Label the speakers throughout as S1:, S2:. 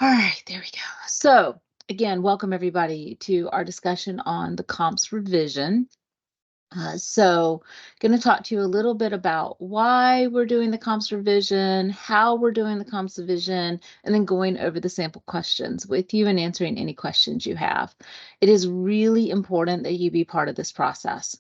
S1: All right, there we go. So again, welcome everybody to our discussion on the comps revision. Going to talk to you a little bit about why we're doing the comps revision, how we're doing the comps revision, and then going over the sample questions with you and answering any questions you have. It is really important that you be part of this process.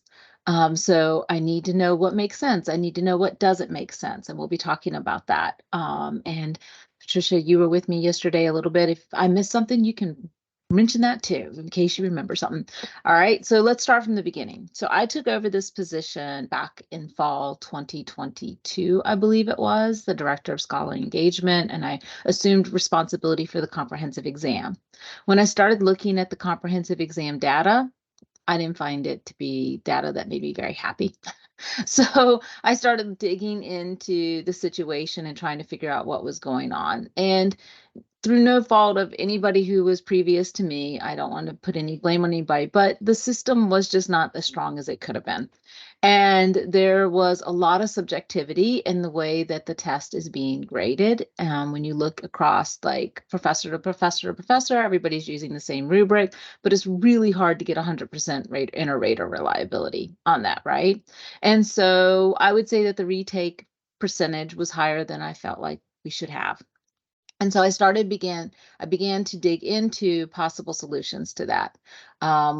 S1: So I need to know what makes sense. I need to know what doesn't make sense, and we'll be talking about that. And Patricia, you were with me yesterday a little bit. If I missed something, you can mention that too, in case you remember something. All right, so let's start from the beginning. So I took over this position back in fall 2022, I believe it was, the Director of Scholarly Engagement, and I assumed responsibility for the comprehensive exam. When I started looking at the comprehensive exam data, I didn't find it to be data that made me very happy. So I started digging into the situation and trying to figure out what was going on. And through no fault of anybody who was previous to me, I don't want to put any blame on anybody, but the system was just not as strong as it could have been. And there was a lot of subjectivity in the way that the test is being graded. When you look across like professor to professor to professor, everybody's using the same rubric, but it's really hard to get 100% rate inter-rater reliability on that, right? And so I would say that the retake percentage was higher than I felt like we should have. And so I began to dig into possible solutions to that.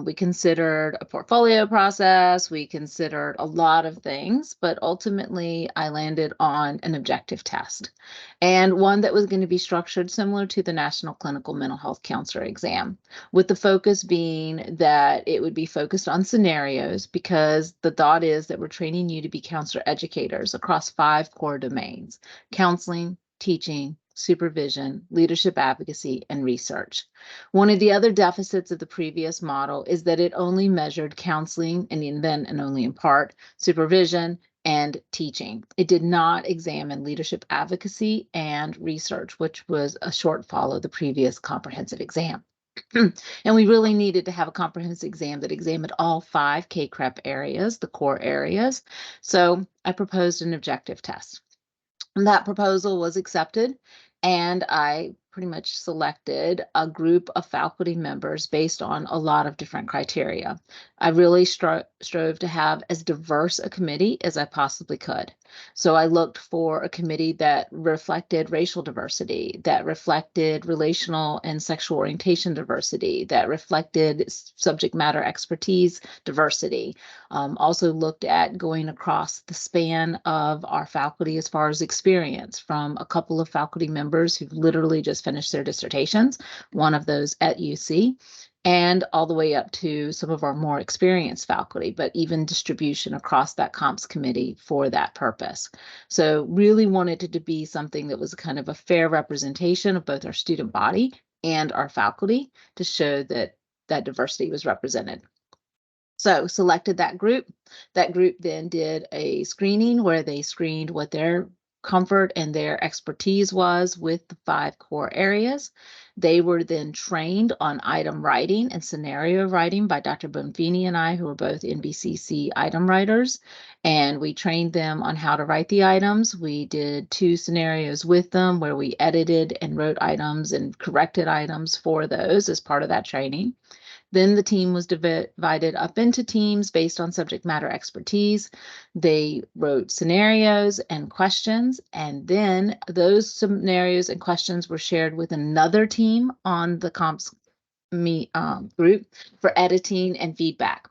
S1: We considered a portfolio process, we considered a lot of things, but ultimately I landed on an objective test, and one that was going to be structured similar to the National Clinical Mental Health Counselor exam, with the focus being that it would be focused on scenarios, because the thought is that we're training you to be counselor educators across 5 core domains: counseling, teaching, supervision, leadership advocacy, and research. One of the other deficits of the previous model is that it only measured counseling, and then and only in part supervision and teaching. It did not examine leadership advocacy and research, which was a shortfall of the previous comprehensive exam. And we really needed to have a comprehensive exam that examined all 5 K-CREP areas, the core areas. So I proposed an objective test. That proposal was accepted, and I pretty much selected a group of faculty members based on a lot of different criteria. I really strove to have as diverse a committee as I possibly could. So I looked for a committee that reflected racial diversity, that reflected relational and sexual orientation diversity, that reflected subject matter expertise diversity. Also looked at going across the span of our faculty as far as experience, from a couple of faculty members who've literally just finished their dissertations, one of those at UC, and all the way up to some of our more experienced faculty, but even distribution across that comps committee for that purpose. So really wanted it to be something that was kind of a fair representation of both our student body and our faculty, to show that that diversity was represented. So selected that group. That group then did a screening where they screened what their comfort and their expertise was with the 5 core areas. They were then trained on item writing and scenario writing by Dr. Bonfini and I, who are both NBCC item writers. And we trained them on how to write the items. We did 2 scenarios with them where we edited and wrote items and corrected items for those as part of that training. Then the team was divided up into teams based on subject matter expertise. They wrote scenarios and questions, and then those scenarios and questions were shared with another team on the comps group for editing and feedback.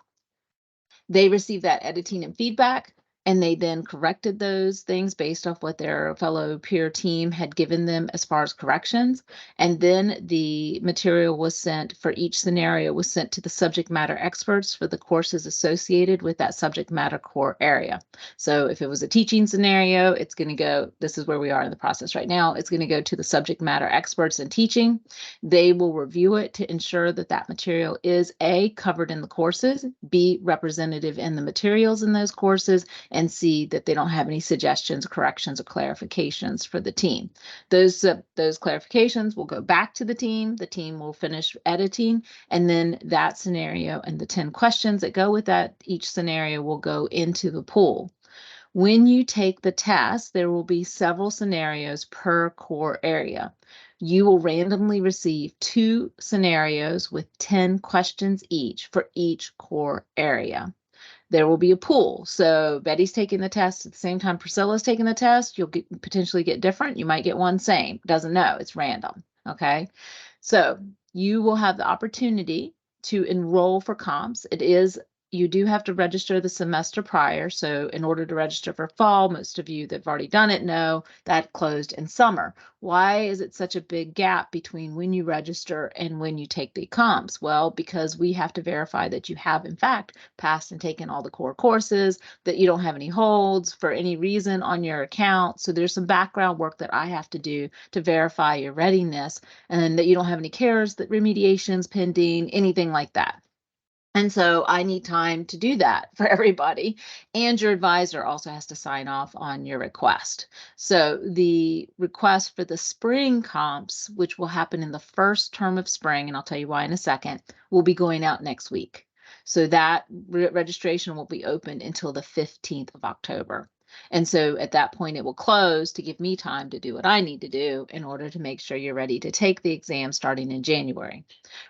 S1: They received that editing and feedback, and they then corrected those things based off what their fellow peer team had given them as far as corrections. And then the material was sent for each scenario, was sent to the subject matter experts for the courses associated with that subject matter core area. So if it was a teaching scenario, it's going to go, this is where we are in the process right now, it's going to go to the subject matter experts in teaching. They will review it to ensure that that material is A, covered in the courses, B, representative in the materials in those courses, and see that they don't have any suggestions, corrections, or clarifications for the team. Those clarifications will go back to the team. The team will finish editing, and then that scenario and the 10 questions that go with that, each scenario will go into the pool. When you take the test, there will be several scenarios per core area. You will randomly receive 2 scenarios with 10 questions each for each core area. There will be a pool. So Betty's taking the test at the same time Priscilla's taking the test. You'll potentially get different. You might get one same. Doesn't know. It's random. Okay. So you will have the opportunity to enroll for comps. You do have to register the semester prior. So in order to register for fall, most of you that have already done it know that closed in summer. Why is it such a big gap between when you register and when you take the comps? Well, because we have to verify that you have in fact passed and taken all the core courses, that you don't have any holds for any reason on your account. So there's some background work that I have to do to verify your readiness, and that you don't have any cares, that remediations pending, anything like that. And so I need time to do that for everybody. And your advisor also has to sign off on your request. So the request for the spring comps, which will happen in the first term of spring, and I'll tell you why in a second, will be going out next week. So that registration will be open until the 15th of October. And so at that point, it will close to give me time to do what I need to do in order to make sure you're ready to take the exam starting in January.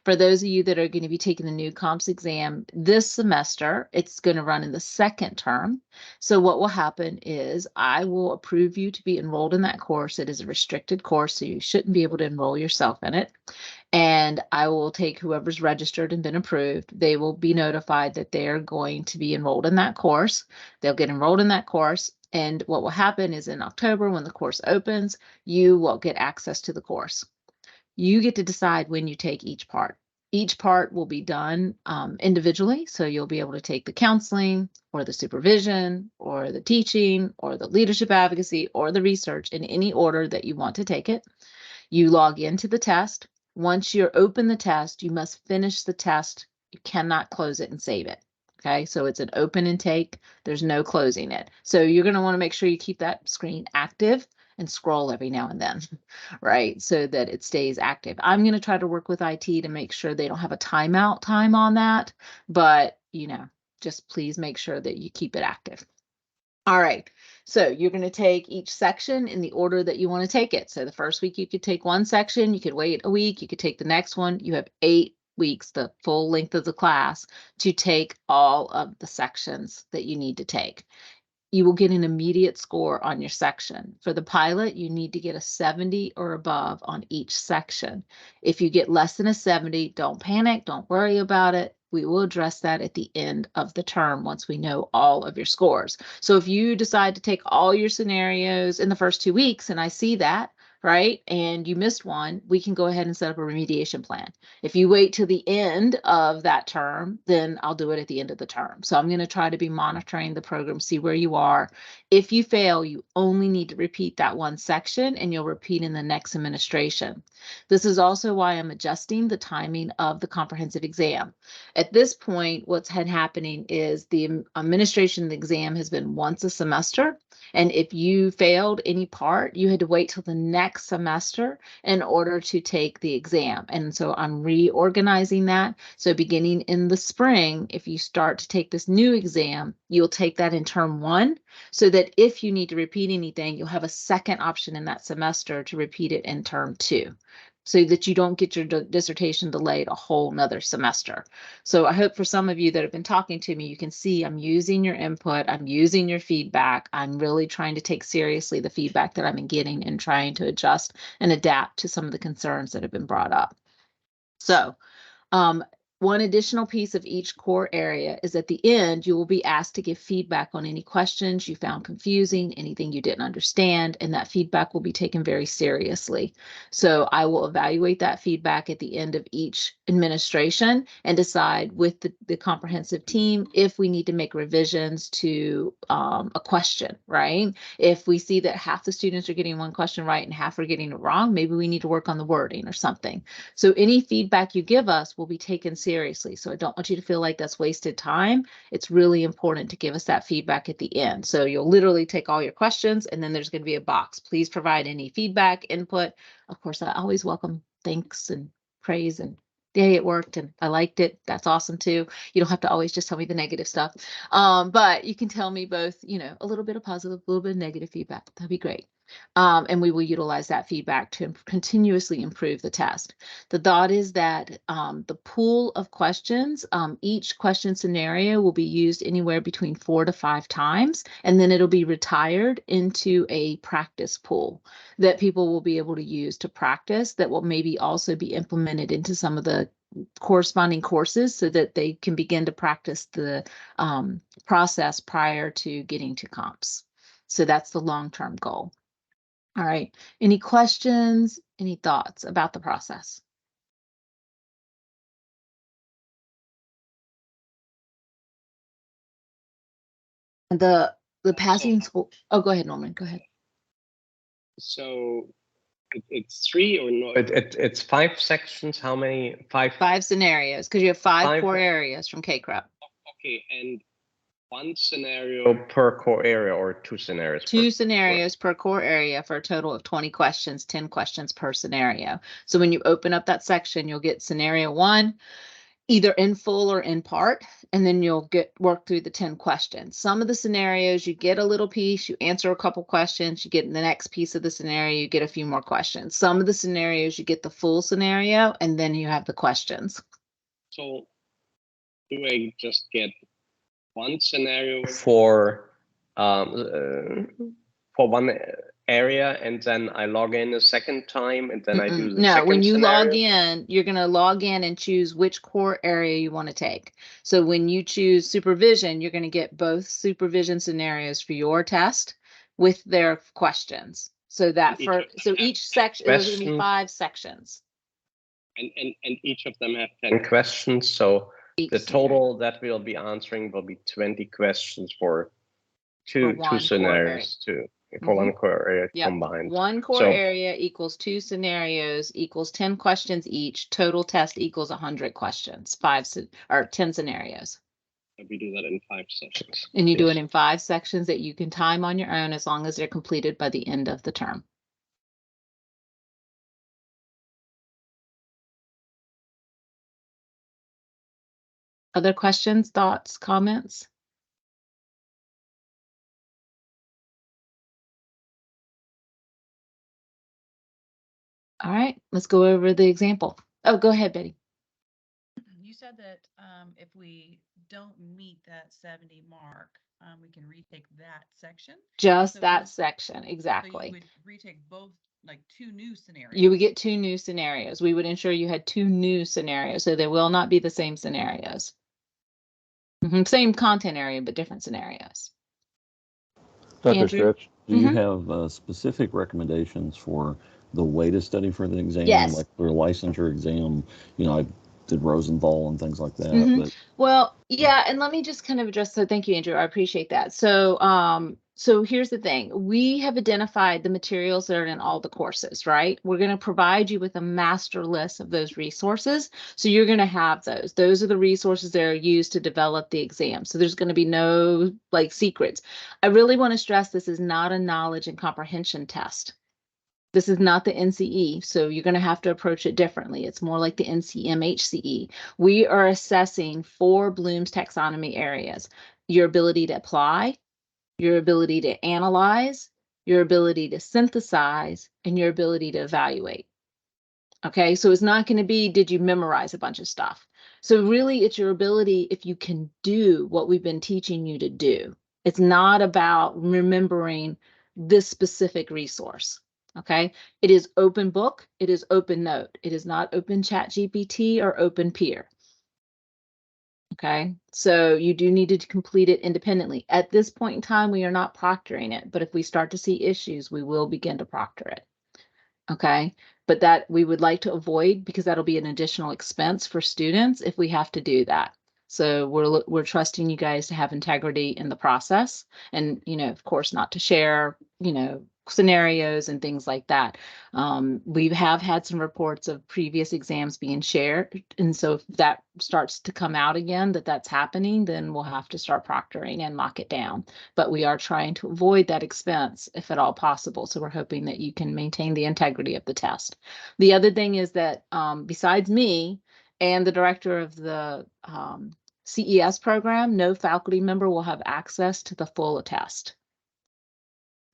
S1: For those of you that are going to be taking the new comps exam this semester, it's going to run in the second term. So what will happen is I will approve you to be enrolled in that course. It is a restricted course, so you shouldn't be able to enroll yourself in it. And I will take whoever's registered and been approved. They will be notified that they're going to be enrolled in that course. They'll get enrolled in that course. And what will happen is in October, when the course opens, you will get access to the course. You get to decide when you take each part. Each part will be done individually. So you'll be able to take the counseling or the supervision or the teaching or the leadership advocacy or the research in any order that you want to take it. You log into the test. Once you're open the test, you must finish the test. You cannot close it and save it. Okay, so it's an open intake. There's no closing it. So you're going to want to make sure you keep that screen active and scroll every now and then, right? So that it stays active. I'm going to try to work with IT to make sure they don't have a timeout time on that, but just please make sure that you keep it active. All right, so you're going to take each section in the order that you want to take it. So the first week you could take one section, you could wait a week, you could take the next one. You have 8 weeks, the full length of the class, to take all of the sections that you need to take. You will get an immediate score on your section. For the pilot, you need to get a 70 or above on each section. If you get less than a 70, don't panic, don't worry about it. We will address that at the end of the term once we know all of your scores. So if you decide to take all your scenarios in the first 2 weeks, and I see that, right, and you missed one, we can go ahead and set up a remediation plan. If you wait till the end of that term, then I'll do it at the end of the term. So I'm going to try to be monitoring the program, see where you are. If you fail, you only need to repeat that one section, and you'll repeat in the next administration. This is also why I'm adjusting the timing of the comprehensive exam. At this point, what's happening is the administration of the exam has been once a semester. And if you failed any part, you had to wait till the next semester in order to take the exam. And so I'm reorganizing that. So beginning in the spring, if you start to take this new exam, you'll take that in term 1, so that if you need to repeat anything, you'll have a second option in that semester to repeat it in term 2, so that you don't get your dissertation delayed a whole nother semester. So I hope for some of you that have been talking to me, you can see I'm using your input, I'm using your feedback. I'm really trying to take seriously the feedback that I've been getting and trying to adjust and adapt to some of the concerns that have been brought up. So one additional piece of each core area is at the end, you will be asked to give feedback on any questions you found confusing, anything you didn't understand, and that feedback will be taken very seriously. So I will evaluate that feedback at the end of each administration and decide with the comprehensive team if we need to make revisions to a question, right? If we see that half the students are getting one question right and half are getting it wrong, maybe we need to work on the wording or something. So any feedback you give us will be taken seriously. So I don't want you to feel like that's wasted time. It's really important to give us that feedback at the end. So you'll literally take all your questions, and then there's going to be a box. Please provide any feedback, input. Of course, I always welcome thanks and praise and yay, it worked and I liked it. That's awesome too. You don't have to always just tell me the negative stuff. But you can tell me both, a little bit of positive, a little bit of negative feedback. That'd be great. And we will utilize that feedback to continuously improve the test. The thought is that the pool of questions, each question scenario will be used anywhere between 4 to 5 times, and then it'll be retired into a practice pool that people will be able to use to practice, that will maybe also be implemented into some of the corresponding courses so that they can begin to practice the process prior to getting to comps. So that's the long-term goal. All right. Any questions, any thoughts about the process? The passing school. Oh, go ahead, Norman. Go ahead.
S2: So it's 3 or no? It's 5 sections. How many? 5?
S1: 5 scenarios, because you have 5 core areas from K-CREP.
S2: Okay, and 1 scenario per core area, or 2 scenarios?
S1: 2 scenarios per core area for a total of 20 questions, 10 questions per scenario. So when you open up that section, you'll get scenario 1, either in full or in part, and then you'll work through the 10 questions. Some of the scenarios, you get a little piece, you answer a couple questions, you get the next piece of the scenario, you get a few more questions. Some of the scenarios, you get the full scenario, and then you have the questions.
S2: So do I just get 1 scenario for 1 area, and then I log in a second time, and then I do the second
S1: when you
S2: scenario?
S1: log in, you're going to log in and choose which core area you want to take. So when you choose supervision, you're going to get both supervision scenarios for your test with their questions. So that each section, there's going to be 5 sections.
S2: And each of them have 10 questions. So the total that we'll be answering will be 20 questions for two scenarios, for 1 core area combined. 1 core area
S1: equals 2 scenarios equals 10 questions each. Total test equals 100 questions, 10 scenarios.
S2: We do that in 5 sections.
S1: And you do it in 5 sections that you can time on your own, as long as they're completed by the end of the term. Other questions, thoughts, comments? All right, let's go over the example. Oh, go ahead, Betty.
S3: You said that if we don't meet that 70 mark, we can retake that section.
S1: Just that section, exactly.
S3: So you would retake both, like 2 new scenarios.
S1: You would get 2 new scenarios. We would ensure you had 2 new scenarios, so they will not be the same scenarios. Same content area, but different scenarios.
S4: Dr. Stretch, do you have specific recommendations for the way to study for the exam?
S1: Yes.
S4: Like for a licensure exam, you know, I did Rosenthal and things like that. But
S1: well, yeah, and let me just kind of address. So thank you, Andrew. I appreciate that. So here's the thing. We have identified the materials that are in all the courses, right? We're going to provide you with a master list of those resources. So you're going to have those. Those are the resources that are used to develop the exam. So there's going to be no like secrets. I really want to stress this is not a knowledge and comprehension test. This is not the NCE, so you're going to have to approach it differently. It's more like the NCMHCE. We are assessing 4 Bloom's taxonomy areas: your ability to apply, your ability to analyze, your ability to synthesize, and your ability to evaluate. Okay, so it's not going to be, did you memorize a bunch of stuff? So really, it's your ability, if you can do what we've been teaching you to do. It's not about remembering this specific resource. Okay, it is open book, it is open note, it is not open chat GPT or open peer. Okay, so you do need to complete it independently. At this point in time, we are not proctoring it, but if we start to see issues, we will begin to proctor it. Okay, but that we would like to avoid, because that'll be an additional expense for students if we have to do that. So we're trusting you guys to have integrity in the process, and of course, not to share scenarios and things like that. We have had some reports of previous exams being shared, and so if that starts to come out again that's happening, then we'll have to start proctoring and lock it down. But we are trying to avoid that expense if at all possible. So we're hoping that you can maintain the integrity of the test. The other thing is that besides me and the director of the CES program, no faculty member will have access to the full test.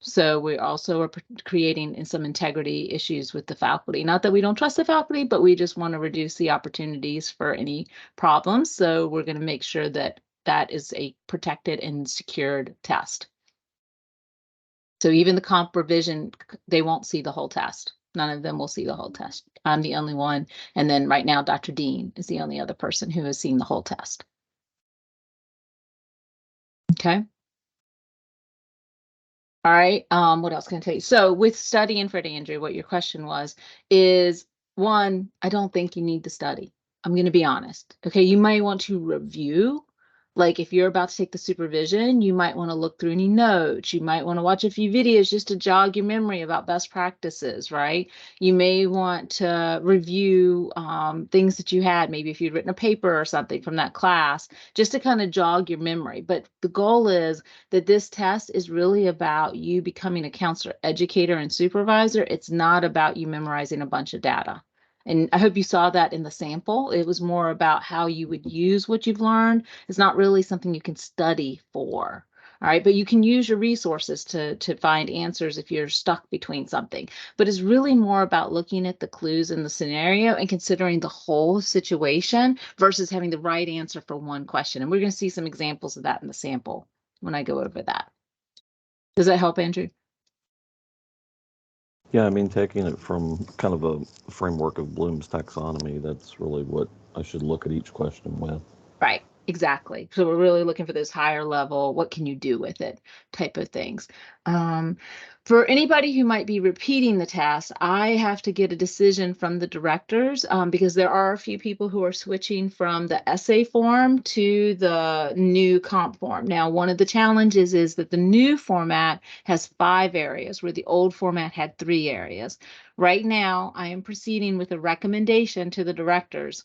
S1: So we also are creating some integrity issues with the faculty. Not that we don't trust the faculty, but we just want to reduce the opportunities for any problems. So we're going to make sure that that is a protected and secured test. So even the comp revision, they won't see the whole test. None of them will see the whole test. I'm the only one. And then right now, Dr. Dean is the only other person who has seen the whole test. Okay. All right. What else can I tell you? So with studying for Andrew, what your question was is one, I don't think you need to study. I'm going to be honest. Okay. You might want to review. Like if you're about to take the supervision, you might want to look through any notes. You might want to watch a few videos just to jog your memory about best practices, right? You may want to review things that you had, maybe if you'd written a paper or something from that class, just to kind of jog your memory. But the goal is that this test is really about you becoming a counselor, educator, and supervisor. It's not about you memorizing a bunch of data. And I hope you saw that in the sample. It was more about how you would use what you've learned. It's not really something you can study for. All right, but you can use your resources to find answers if you're stuck between something. But it's really more about looking at the clues in the scenario and considering the whole situation versus having the right answer for one question. And we're going to see some examples of that in the sample when I go over that. Does that help, Andrew?
S4: Yeah, I mean, taking it from kind of a framework of Bloom's taxonomy, that's really what I should look at each question with.
S1: Right, exactly. So we're really looking for those higher level, what can you do with it type of things. For anybody who might be repeating the test, I have to get a decision from the directors because there are a few people who are switching from the essay form to the new comp form. Now, one of the challenges is that the new format has 5 areas where the old format had 3 areas. Right now, I am proceeding with a recommendation to the directors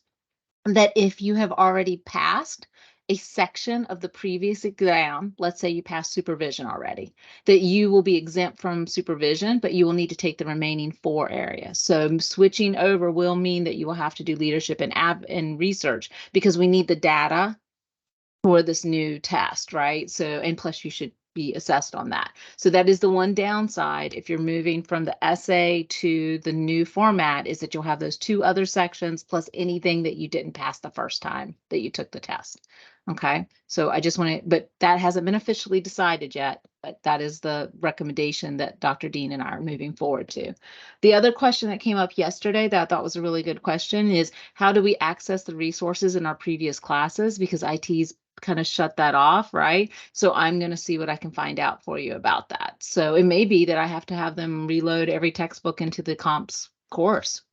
S1: that if you have already passed a section of the previous exam, let's say you passed supervision already, that you will be exempt from supervision, but you will need to take the remaining 4 areas. So switching over will mean that you will have to do leadership and research because we need the data for this new test, right? So, and plus you should be assessed on that. So that is the one downside if you're moving from the essay to the new format is that you'll have those 2 other sections plus anything that you didn't pass the first time that you took the test. Okay, so I just want to, but that hasn't been officially decided yet, but that is the recommendation that Dr. Dean and I are moving forward to. The other question that came up yesterday that I thought was a really good question is how do we access the resources in our previous classes because IT's kind of shut that off, right? So I'm going to see what I can find out for you about that. So it may be that I have to have them reload every textbook into the comps course.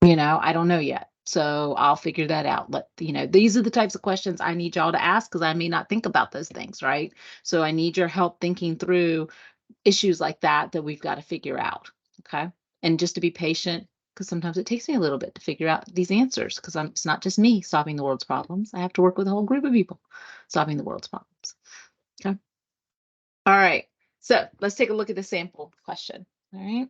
S1: I don't know yet. So I'll figure that out. These are the types of questions I need y'all to ask because I may not think about those things, right? So I need your help thinking through issues like that we've got to figure out. Okay. And just to be patient because sometimes it takes me a little bit to figure out these answers because it's not just me solving the world's problems. I have to work with a whole group of people solving the world's problems. Okay. All right. So let's take a look at the sample question. All right.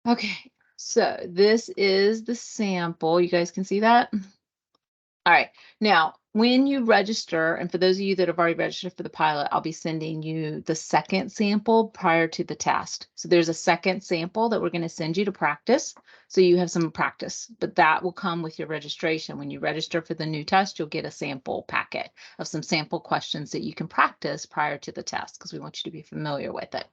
S1: Okay. So this is the sample. You guys can see that? All right. Now, when you register, and for those of you that have already registered for the pilot, I'll be sending you the second sample prior to the test. So there's a second sample that we're going to send you to practice. So you have some practice, but that will come with your registration. When you register for the new test, you'll get a sample packet of some sample questions that you can practice prior to the test because we want you to be familiar with it.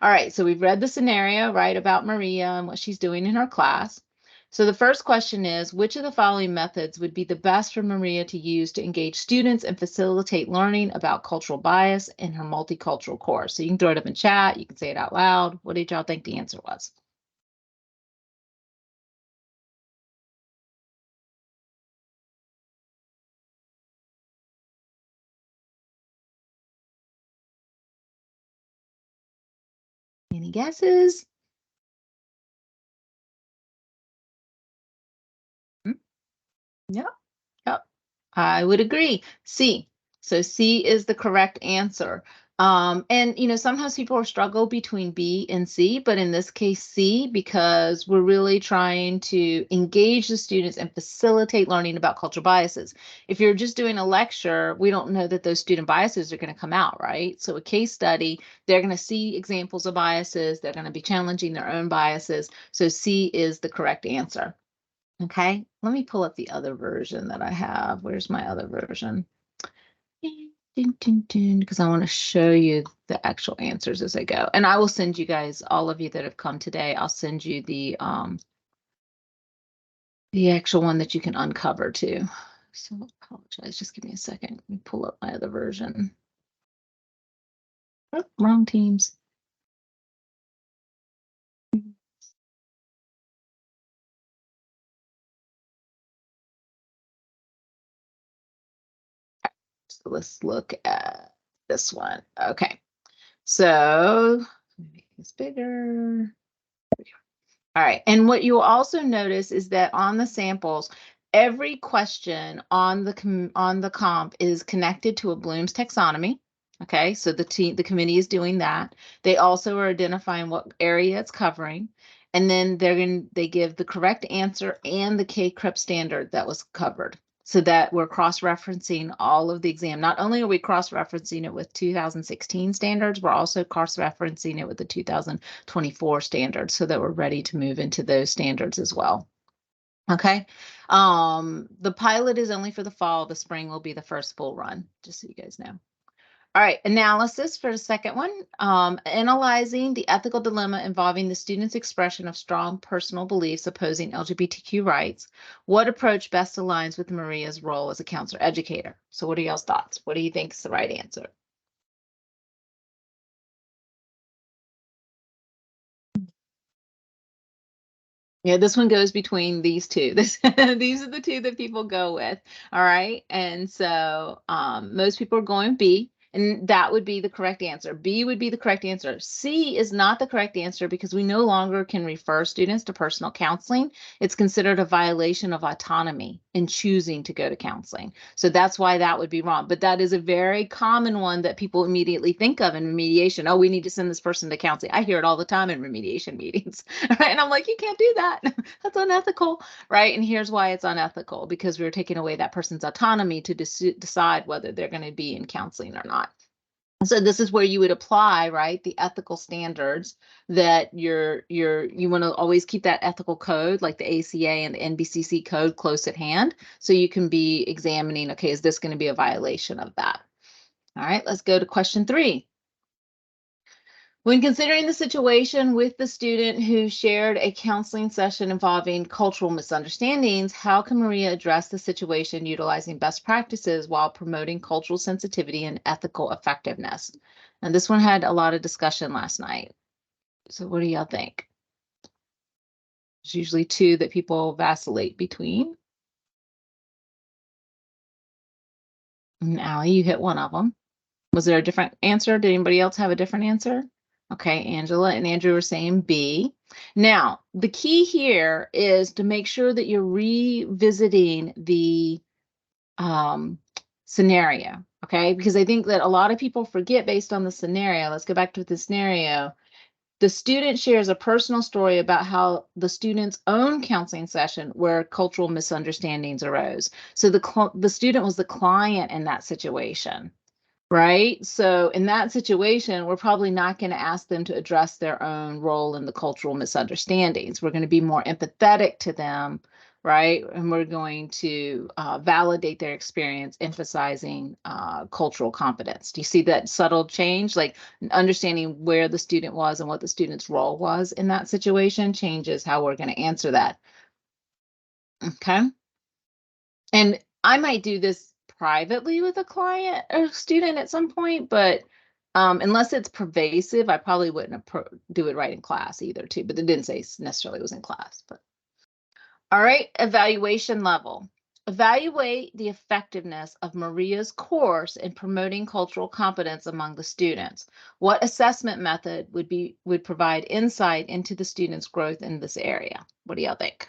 S1: All right. So we've read the scenario, right, about Maria and what she's doing in her class. So the first question is, which of the following methods would be the best for Maria to use to engage students and facilitate learning about cultural bias in her multicultural course? So you can throw it up in chat. You can say it out loud. What did y'all think the answer was? Any guesses? Yep. Yep. I would agree. C. So C is the correct answer. And, you know, sometimes people struggle between B and C, but in this case, C, because we're really trying to engage the students and facilitate learning about cultural biases. If you're just doing a lecture, we don't know that those student biases are going to come out, right? So a case study, they're going to see examples of biases. They're going to be challenging their own biases. So C is the correct answer. Okay, let me pull up the other version that I have. Where's my other version? Because I want to show you the actual answers as I go. And I will send you guys, all of you that have come today, I'll send you the actual one that you can uncover too. So I apologize. Just give me a second. Let me pull up my other version. Oh, wrong teams. So let's look at this one. Okay. So let me make this bigger. All right, and what you'll also notice is that on the samples, every question on the comp is connected to a Bloom's taxonomy. Okay, so the committee is doing that. They also are identifying what area it's covering, and then they give the correct answer and the K-CRIP standard that was covered, so that we're cross-referencing all of the exam. Not only are we cross-referencing it with 2016 standards, we're also cross-referencing it with the 2024 standards so that we're ready to move into those standards as well. Okay. The pilot is only for the fall. The spring will be the first full run, just so you guys know. All right, analysis for the second one, analyzing the ethical dilemma involving the student's expression of strong personal beliefs opposing LGBTQ rights. What approach best aligns with Maria's role as a counselor educator? So what are y'all's thoughts? What do you think is the right answer? Yeah, this one goes between these two. These are the two that people go with. All right. And so most people are going B, and that would be the correct answer. B would be the correct answer. C is not the correct answer because we no longer can refer students to personal counseling. It's considered a violation of autonomy in choosing to go to counseling. So that's why that would be wrong. But that is a very common one that people immediately think of in remediation. Oh, we need to send this person to counseling. I hear it all the time in remediation meetings. Right? And I'm like, you can't do that. That's unethical, right? And here's why it's unethical, because we're taking away that person's autonomy to decide whether they're going to be in counseling or not. So this is where you would apply, right, the ethical standards that you want to always keep that ethical code, like the ACA and the NBCC code, close at hand, so you can be examining, okay, is this going to be a violation of that? All right, let's go to question 3. When considering the situation with the student who shared a counseling session involving cultural misunderstandings, how can Maria address the situation utilizing best practices while promoting cultural sensitivity and ethical effectiveness? And this one had a lot of discussion last night. So what do y'all think? There's usually two that people vacillate between. And Allie, you hit one of them. Was there a different answer? Did anybody else have a different answer? Okay, Angela and Andrew are saying B. Now, the key here is to make sure that you're revisiting the scenario, okay? Because I think that a lot of people forget based on the scenario. Let's go back to the scenario. The student shares a personal story about how the student's own counseling session where cultural misunderstandings arose. So the student was the client in that situation. Right. So in that situation, we're probably not going to ask them to address their own role in the cultural misunderstandings. We're going to be more empathetic to them. Right. And we're going to validate their experience, emphasizing cultural competence. Do you see that subtle change? Like understanding where the student was and what the student's role was in that situation changes how we're going to answer that. Okay. And I might do this privately with a client or student at some point, but unless it's pervasive, I probably wouldn't do it right in class either too, but it didn't say necessarily it was in class. But all right, evaluation level. Evaluate the effectiveness of Maria's course in promoting cultural competence among the students. What assessment method would provide insight into the students' growth in this area? What do y'all think?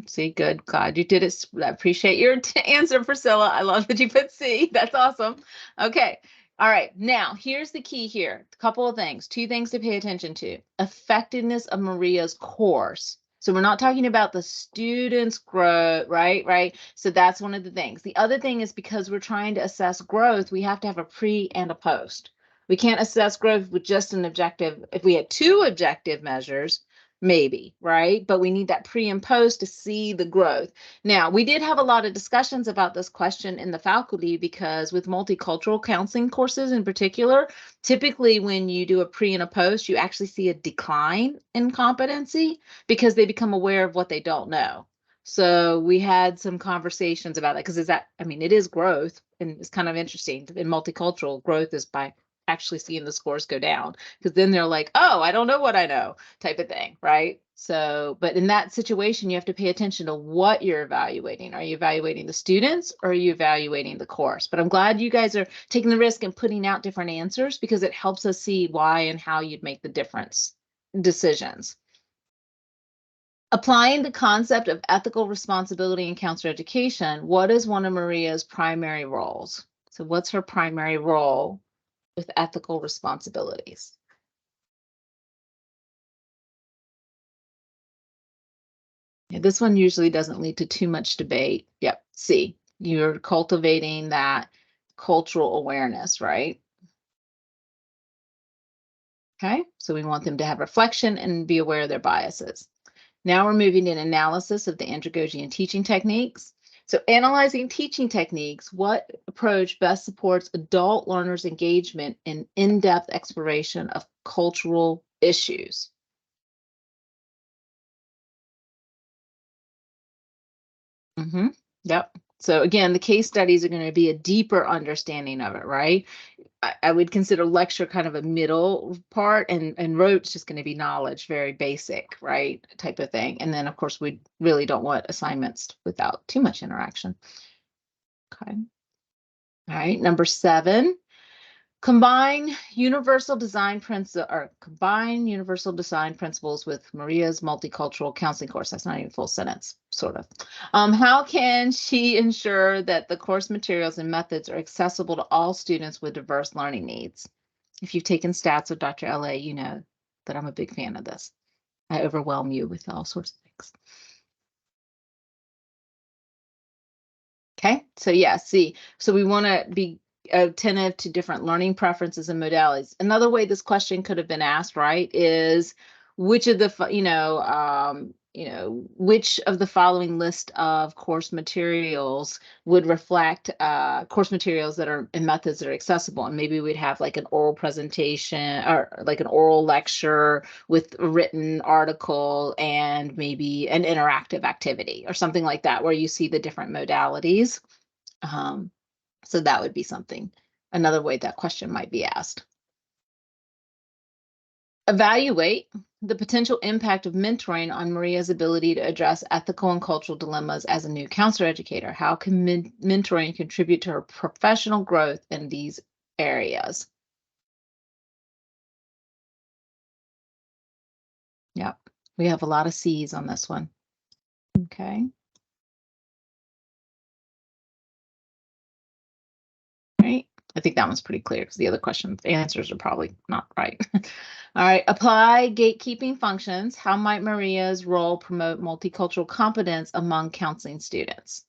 S1: See, good. Glad you did it. I appreciate your answer, Priscilla. I love that you put C. That's awesome. Okay. All right. Now, here's the key here. A couple of things. 2 things to pay attention to. Effectiveness of Maria's course. So we're not talking about the students' growth, right? Right. So that's one of the things. The other thing is because we're trying to assess growth, we have to have a pre and a post. We can't assess growth with just an objective. If we had 2 objective measures, maybe, right? But we need that pre and post to see the growth. Now, we did have a lot of discussions about this question in the faculty because with multicultural counseling courses in particular, typically when you do a pre and a post, you actually see a decline in competency because they become aware of what they don't know. So we had some conversations about that because it is growth, and it's kind of interesting. In multicultural, growth is by actually seeing the scores go down because then they're like, oh, I don't know what I know type of thing, right? So, but in that situation, you have to pay attention to what you're evaluating. Are you evaluating the students or are you evaluating the course? But I'm glad you guys are taking the risk and putting out different answers because it helps us see why and how you'd make the difference decisions. Applying the concept of ethical responsibility in counselor education, what is one of Maria's primary roles? So what's her primary role with ethical responsibilities? Yeah, this one usually doesn't lead to too much debate. Yep, C, you're cultivating that cultural awareness, right? Okay, so we want them to have reflection and be aware of their biases. Now we're moving in analysis of the andragogian teaching techniques. So analyzing teaching techniques, what approach best supports adult learners' engagement in in-depth exploration of cultural issues? Yep. So again, the case studies are going to be a deeper understanding of it, right? I would consider lecture kind of a middle part, and rote's just going to be knowledge, very basic, right? Type of thing. And then, of course, we really don't want assignments without too much interaction. Okay. All right. Number 7. Combine universal design principles with Maria's multicultural counseling course. That's not even a full sentence, sort of. How can she ensure that the course materials and methods are accessible to all students with diverse learning needs? If you've taken stats with Dr. LA, you know that I'm a big fan of this. I overwhelm you with all sorts of things. Okay, so yeah, see, so we want to be attentive to different learning preferences and modalities. Another way this question could have been asked, right, is which of the, which of the following list of course materials would reflect course materials that are and methods that are accessible? And maybe we'd have like an oral presentation or like an oral lecture with a written article and maybe an interactive activity or something like that, where you see the different modalities. So that would be something, another way that question might be asked. Evaluate the potential impact of mentoring on Maria's ability to address ethical and cultural dilemmas as a new counselor educator. How can mentoring contribute to her professional growth in these areas? Yep, we have a lot of C's on this one. Okay. Right. I think that one's pretty clear because the other questions, the answers are probably not right. All right. Apply gatekeeping functions. How might Maria's role promote multicultural competence among counseling students?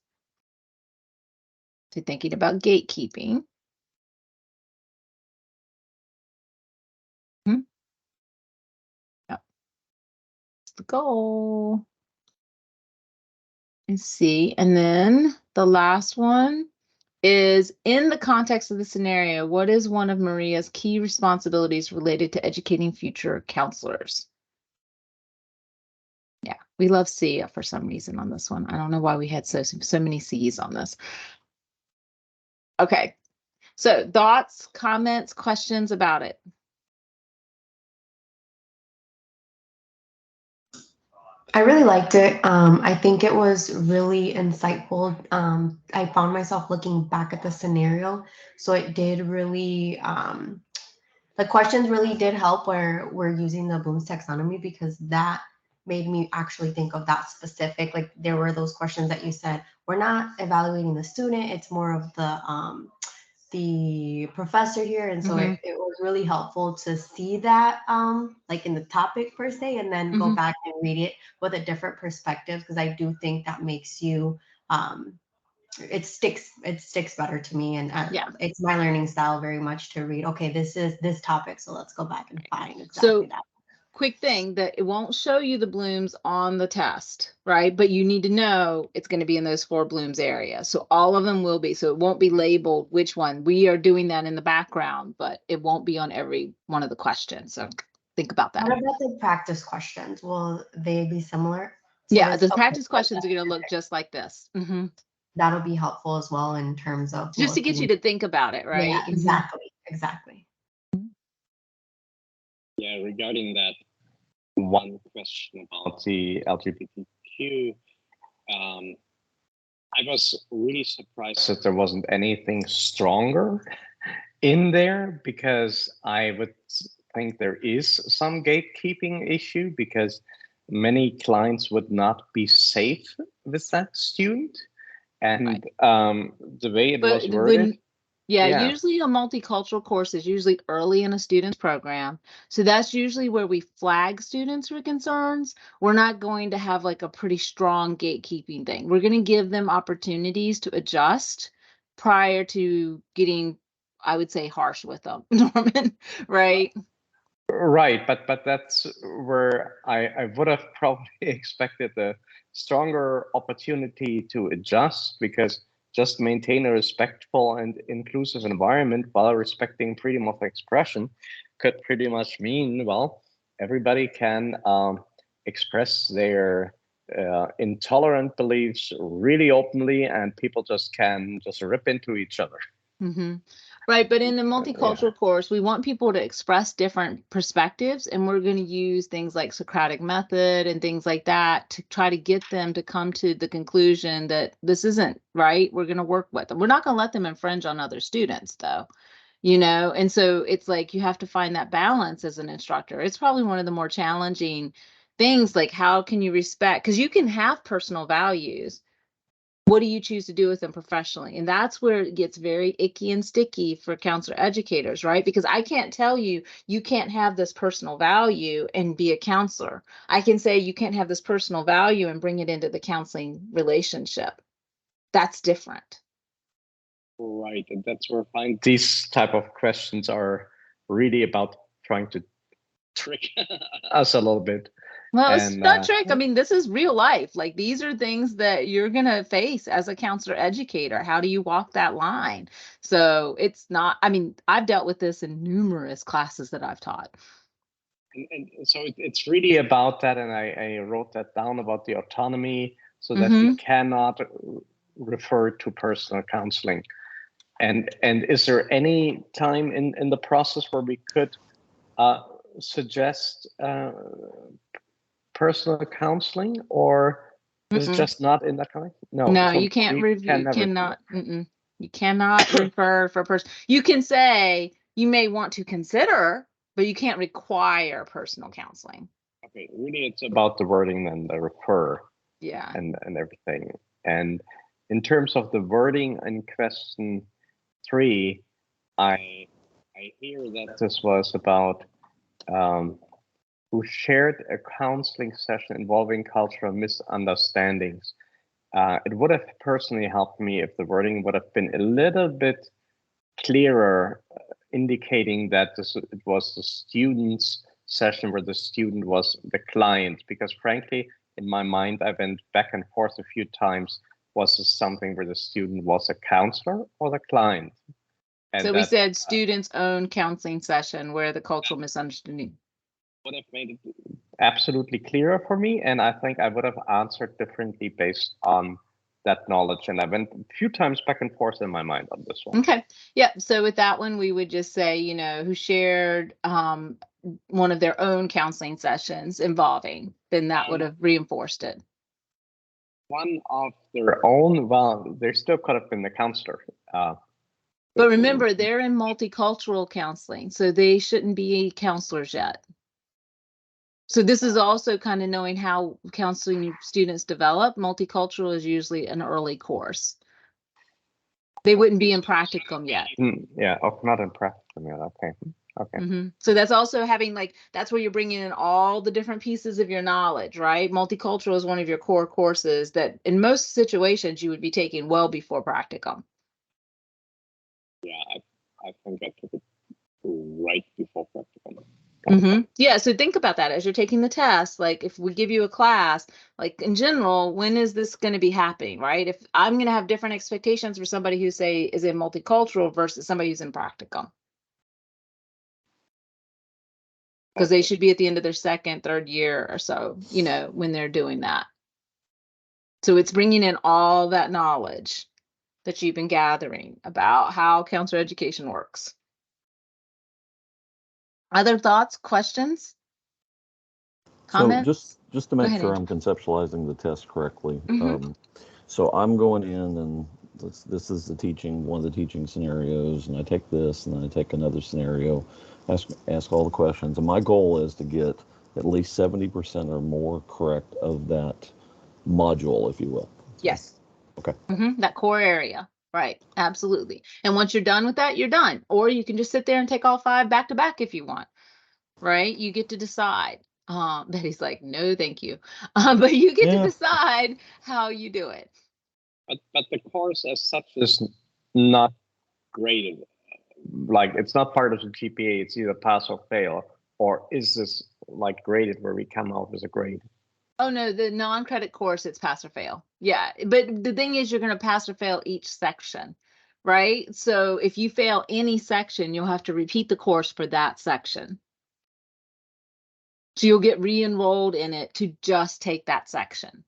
S1: So thinking about gatekeeping. Yep. That's the goal. And see, and then the last one is, in the context of the scenario, what is one of Maria's key responsibilities related to educating future counselors? Yeah, we love C for some reason on this one. I don't know why we had so many C's on this. Okay, so thoughts, comments, questions about it?
S5: I really liked it. I think it was really insightful. I found myself looking back at the scenario, so it did really, the questions really did help where we're using the Bloom's taxonomy, because that made me actually think of that specific. Like there were those questions that you said, we're not evaluating the student, it's more of the professor here. And so it was really helpful to see that like in the topic per se, and then go back and read it with a different perspective, because I do think that makes you it sticks better to me. And it's my learning style very much to read, okay, this is this topic, so let's go back and find exactly that.
S1: Quick thing, that it won't show you the blooms on the test, right? But you need to know it's going to be in those 4 blooms areas. So all of them will be, so it won't be labeled which one. We are doing that in the background, but it won't be on every one of the questions. So think about that.
S5: What about the practice questions? Will they be similar?
S1: So yeah, the practice questions are going to look just like this.
S5: That'll be helpful as well in terms of
S1: just to get you to think about it, right?
S5: Yeah, exactly.
S2: Yeah, regarding that one question about the LGBTQ, I was really surprised that there wasn't anything stronger in there, because I would think there is some gatekeeping issue, because many clients would not be safe with that student. And the way it was worded.
S1: Usually a multicultural course is usually early in a student's program. So that's usually where we flag students for concerns. We're not going to have like a pretty strong gatekeeping thing. We're going to give them opportunities to adjust prior to getting, I would say, harsh with them, Norman, right?
S2: Right, but that's where I would have probably expected a stronger opportunity to adjust, because just maintain a respectful and inclusive environment while respecting freedom of expression could pretty much mean, well, everybody can express their intolerant beliefs really openly, and people just can just rip into each other.
S1: Right, but in the multicultural course, we want people to express different perspectives, and we're going to use things like Socratic method and things like that to try to get them to come to the conclusion that this isn't right. We're going to work with them. We're not going to let them infringe on other students, though, and so it's like you have to find that balance as an instructor. It's probably one of the more challenging things, like how can you respect, because you can have personal values. What do you choose to do with them professionally? And that's where it gets very icky and sticky for counselor educators, right? Because I can't tell you, you can't have this personal value and be a counselor. I can say you can't have this personal value and bring it into the counseling relationship. That's different.
S2: Right, and that's where I find these type of questions are really about trying to trick us a little bit.
S1: Well, it's not trick. I mean, this is real life. Like, these are things that you're going to face as a counselor educator. How do you walk that line? So it's not, I mean, I've dealt with this in numerous classes that I've taught.
S2: And so it's really about that. And I wrote that down about the autonomy, so that we cannot refer to personal counseling. And is there any time in the process where we could suggest personal counseling, or is it just not in that kind?
S1: No, so you can't review. You cannot refer for person. You can say you may want to consider, but you can't require personal counseling.
S2: Okay, really, it's about the wording and the refer.
S1: Yeah.
S2: And everything. And in terms of the wording in question 3, I hear that this was about who shared a counseling session involving cultural misunderstandings. It would have personally helped me if the wording would have been a little bit clearer, indicating that it was the student's session where the student was the client, because frankly, in my mind, I went back and forth a few times. Was this something where the student was a counselor or the client?
S1: And so we said student's own counseling session where the cultural misunderstanding
S2: would have made it absolutely clearer for me. And I think I would have answered differently based on that knowledge. And I went a few times back and forth in my mind on this one.
S1: Okay. Yeah. So with that one, we would just say, who shared one of their own counseling sessions involving, then that would have reinforced it.
S2: One of their own, well, they still could have been the counselor.
S1: But remember, they're in multicultural counseling, so they shouldn't be counselors yet. So this is also kind of knowing how counseling students develop. Multicultural is usually an early course. They wouldn't be in practicum yet.
S2: Yeah, not in practicum yet. Okay. Okay.
S1: So that's also having that's where you're bringing in all the different pieces of your knowledge, right? Multicultural is one of your core courses that in most situations you would be taking well before practicum.
S2: Yeah, I think I took it right before practicum.
S1: Yeah, so think about that as you're taking the test. Like if we give you a class, like in general, when is this going to be happening, right? If I'm going to have different expectations for somebody who say is in multicultural versus somebody who's in practicum. Because they should be at the end of their second, third year or so, when they're doing that. So it's bringing in all that knowledge that you've been gathering about how counselor education works. Other thoughts, questions, comments?
S4: So just to make sure I'm conceptualizing the test correctly. So I'm going in and this is one of the teaching scenarios, and I take this and then I take another scenario, ask all the questions, and my goal is to get at least 70% or more correct of that module, if you will.
S1: Yes.
S4: Okay.
S1: That core area. Right. Absolutely. And once you're done with that, you're done. Or you can just sit there and take all 5 back to back if you want. Right. You get to decide. Betty's like, no, thank you. But you get to decide how you do it.
S2: But the course as such is not graded. Like it's not part of the GPA. It's either pass or fail. Or is this like graded where we come out with a grade?
S1: Oh no, the non-credit course, it's pass or fail. Yeah, but the thing is you're going to pass or fail each section, right? So if you fail any section, you'll have to repeat the course for that section. So you'll get re-enrolled in it to just take that section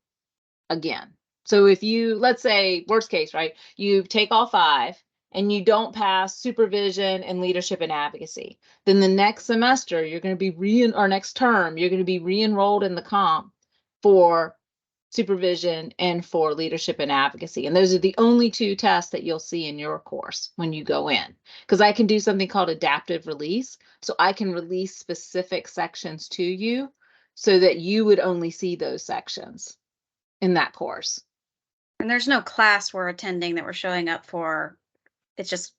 S1: again. So if you, let's say, worst case, right? You take all 5 and you don't pass supervision and leadership and advocacy, then the next semester you're going to be or next term, you're going to be re-enrolled in the comp for supervision and for leadership and advocacy. And those are the only 2 tests that you'll see in your course when you go in, because I can do something called adaptive release. So I can release specific sections to you so that you would only see those sections in that course.
S6: And there's no class we're attending that we're showing up for. It's just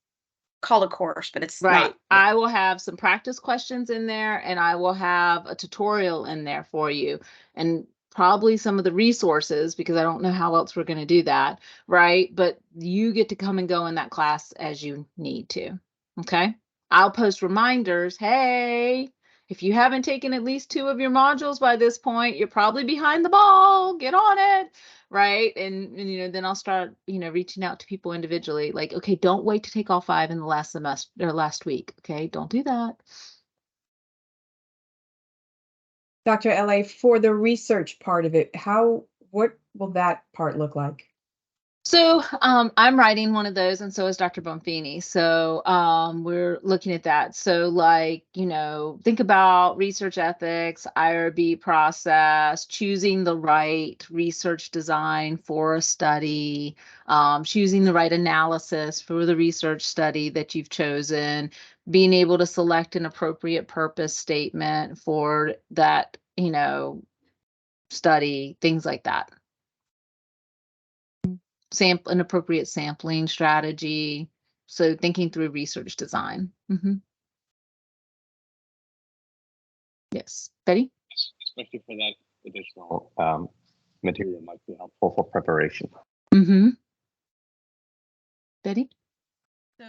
S6: called a course, but it's
S1: right.
S6: not.
S1: I will have some practice questions in there, and I will have a tutorial in there for you, and probably some of the resources, because I don't know how else we're going to do that, right? But you get to come and go in that class as you need to. Okay. I'll post reminders. Hey, if you haven't taken at least 2 of your modules by this point, you're probably behind the ball. Get on it. Right. And then I'll start, reaching out to people individually, like, okay, don't wait to take all 5 in the last semester or last week. Okay. Don't do that.
S7: Dr. LA, for the research part of it, what will that part look like?
S1: So I'm writing one of those, and so is Dr. Bonfini. So we're looking at that. So think about research ethics, IRB process, choosing the right research design for a study, choosing the right analysis for the research study that you've chosen, being able to select an appropriate purpose statement for that, study, things like that. An appropriate sampling strategy. So thinking through research design. Yes, Betty?
S2: Especially for that additional material might be helpful for preparation.
S1: Betty?
S3: So,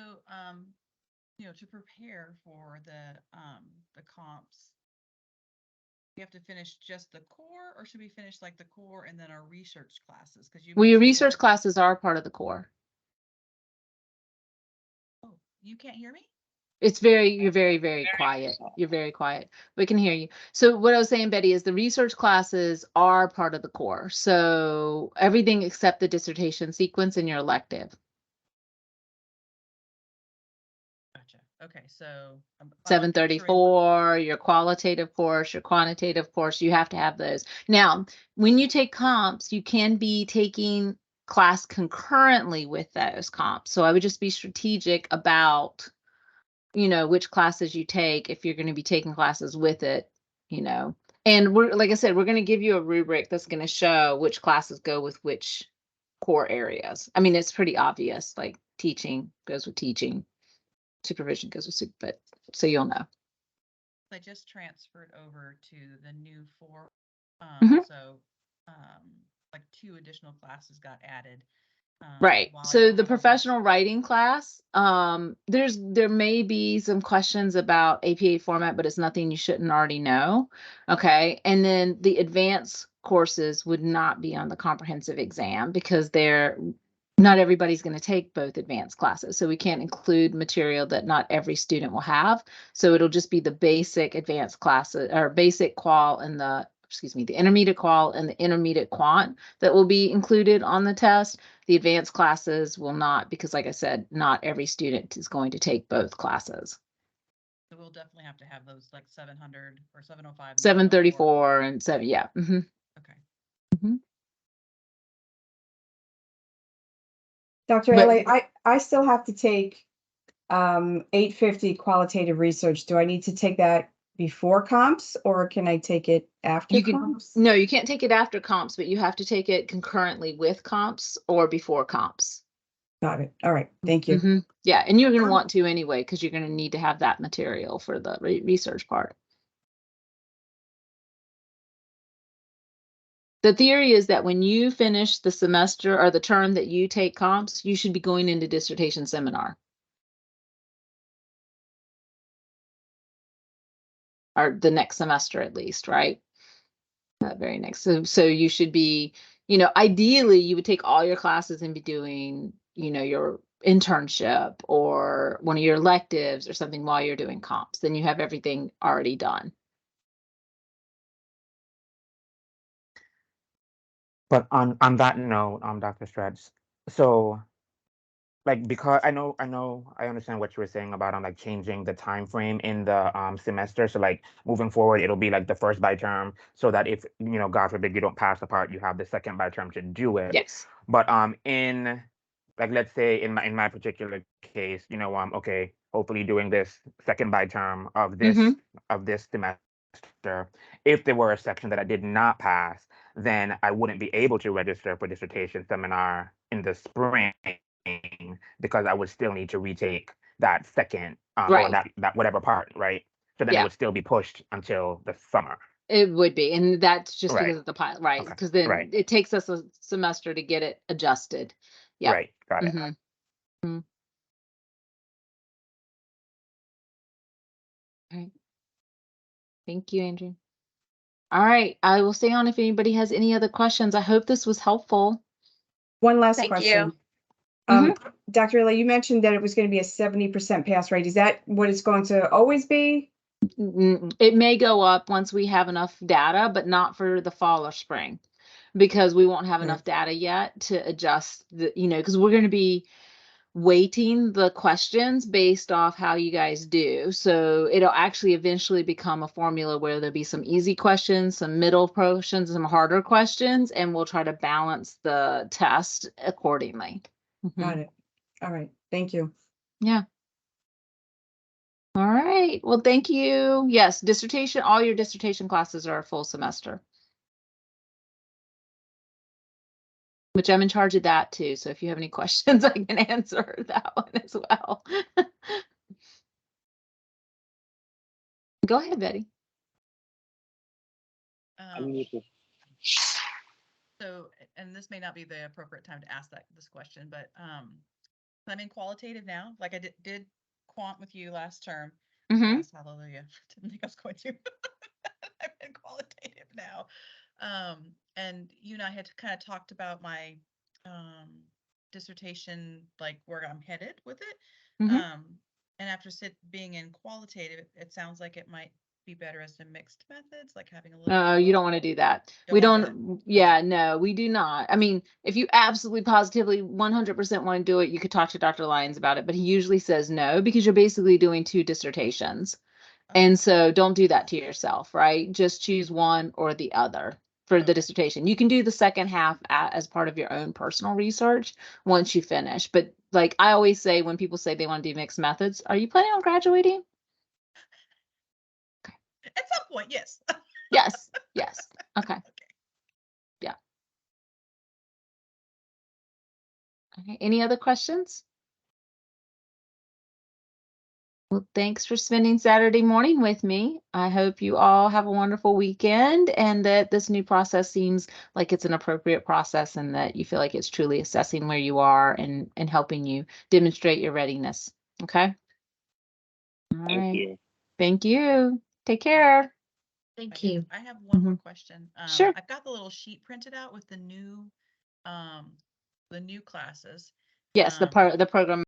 S3: to prepare for the comps, we have to finish just the core, or should we finish like the core and then our research classes? Because
S1: your research classes are part of the core.
S3: Oh, you can't hear me?
S1: You're very, very quiet. You're very quiet. We can hear you. So what I was saying, Betty, is the research classes are part of the core. So everything except the dissertation sequence in your elective.
S3: Gotcha. Okay, so
S1: 734, your qualitative course, your quantitative course, you have to have those. Now, when you take comps, you can be taking class concurrently with those comps. So I would just be strategic about, which classes you take if you're going to be taking classes with it, And we're, like I said, we're going to give you a rubric that's going to show which classes go with which core areas. I mean, it's pretty obvious, like teaching goes with teaching, supervision goes with super, but so you'll know.
S3: I just transferred over to the new 4.
S1: Mhm.
S3: So like 2 additional classes got added.
S1: Right.
S3: while I
S1: So
S3: don't
S1: the
S3: have all those-
S1: professional writing class, there may be some questions about APA format, but it's nothing you shouldn't already know. Okay. And then the advanced courses would not be on the comprehensive exam because not everybody's going to take both advanced classes. So we can't include material that not every student will have. So it'll just be the basic advanced classes or basic qual and the intermediate qual and the intermediate quant that will be included on the test. The advanced classes will not, because like I said, not every student is going to take both classes.
S3: So we'll definitely have to have those like 700 or 705. and
S1: 734 and 7, yeah. Mm-hmm.
S3: Okay.
S1: Mm-hmm.
S7: Dr.
S1: But-
S7: LA, I still have to take 850 qualitative research. Do I need to take that before comps or can I take it after
S1: You can,
S7: comps?
S1: no, you can't take it after comps, but you have to take it concurrently with comps or before comps.
S7: Got it. All right. Thank you.
S1: Mm-hmm. Yeah, and you're going to want to anyway, because you're going to need to have that material for the research part. The theory is that when you finish the semester or the term that you take comps, you should be going into dissertation seminar. Or the next semester at least, right? Very next. So you should be, ideally you would take all your classes and be doing, your internship or one of your electives or something while you're doing comps. Then you have everything already done.
S8: But on that note, Dr. Stretch, so like because I understand what you were saying about like changing the time frame in the semester. So like moving forward, it'll be like the first bi term, so that if God forbid you don't pass the part, you have the second bi term to do it.
S1: Yes.
S8: But in like let's say in my particular case, okay, hopefully doing this second bi term of this semester. If there were a section that I did not pass, then I wouldn't be able to register for dissertation seminar in the spring because I would still need to retake that second or
S1: Right.
S8: that whatever part, right? So then it
S1: Yeah.
S8: would still be pushed until the summer.
S1: It would be, and that's just
S8: Right.
S1: because of the pilot, right?
S8: Okay.
S1: Because then
S8: Right.
S1: it takes us a semester to get it adjusted. Yeah.
S8: Right. Got it.
S1: Mhm. Okay. Thank you, Andrew. All right, I will stay on if anybody has any other questions. I hope this was helpful.
S7: One last
S6: Thank
S7: question.
S6: you.
S7: Dr. LA, you mentioned that it was going to be a 70% pass rate. Is that what it's going to always be?
S1: It may go up once we have enough data, but not for the fall or spring, because we won't have enough data yet to adjust the, because we're going to be weighting the questions based off how you guys do. So it'll actually eventually become a formula where there'll be some easy questions, some middle questions, some harder questions, and we'll try to balance the test accordingly.
S7: Got it. All right. Thank you.
S1: Yeah. All right. Well, thank you. Yes, dissertation, all your dissertation classes are a full semester. Which I'm in charge of that too. So if you have any questions, I can answer that one as well. Go ahead, Betty.
S3: So, and this may not be the appropriate time to ask this question, but I'm in qualitative now. Like I did quant with you last term. Yes, hallelujah. Didn't think I was going to. I'm in qualitative now. And you and I had kind of talked about my dissertation, like where I'm headed with it. And after being in qualitative, it sounds like it might be better as the mixed methods, like having a little.
S1: No, you don't want to do that. We don't. Yeah, no, we do not. I mean, if you absolutely positively 100% want to do it, you could talk to Dr. Lyons about it, but he usually says no because you're basically doing 2 dissertations. And so don't do that to yourself, right? Just choose one or the other for the dissertation. You can do the second half as part of your own personal research once you finish. But like I always say, when people say they want to do mixed methods, are you planning on graduating?
S3: At some point, yes.
S1: Yes. Yes. Okay.
S3: Okay.
S1: Yeah. Okay. Any other questions? Well, thanks for spending Saturday morning with me. I hope you all have a wonderful weekend and that this new process seems like it's an appropriate process and that you feel like it's truly assessing where you are and helping you demonstrate your readiness. Okay? All
S2: Thank
S1: right.
S2: you.
S1: Thank you. Take care.
S5: Thank you.
S3: I have one more question.
S1: Sure.
S3: I've got the little sheet printed out with the new classes.
S1: Yes, the program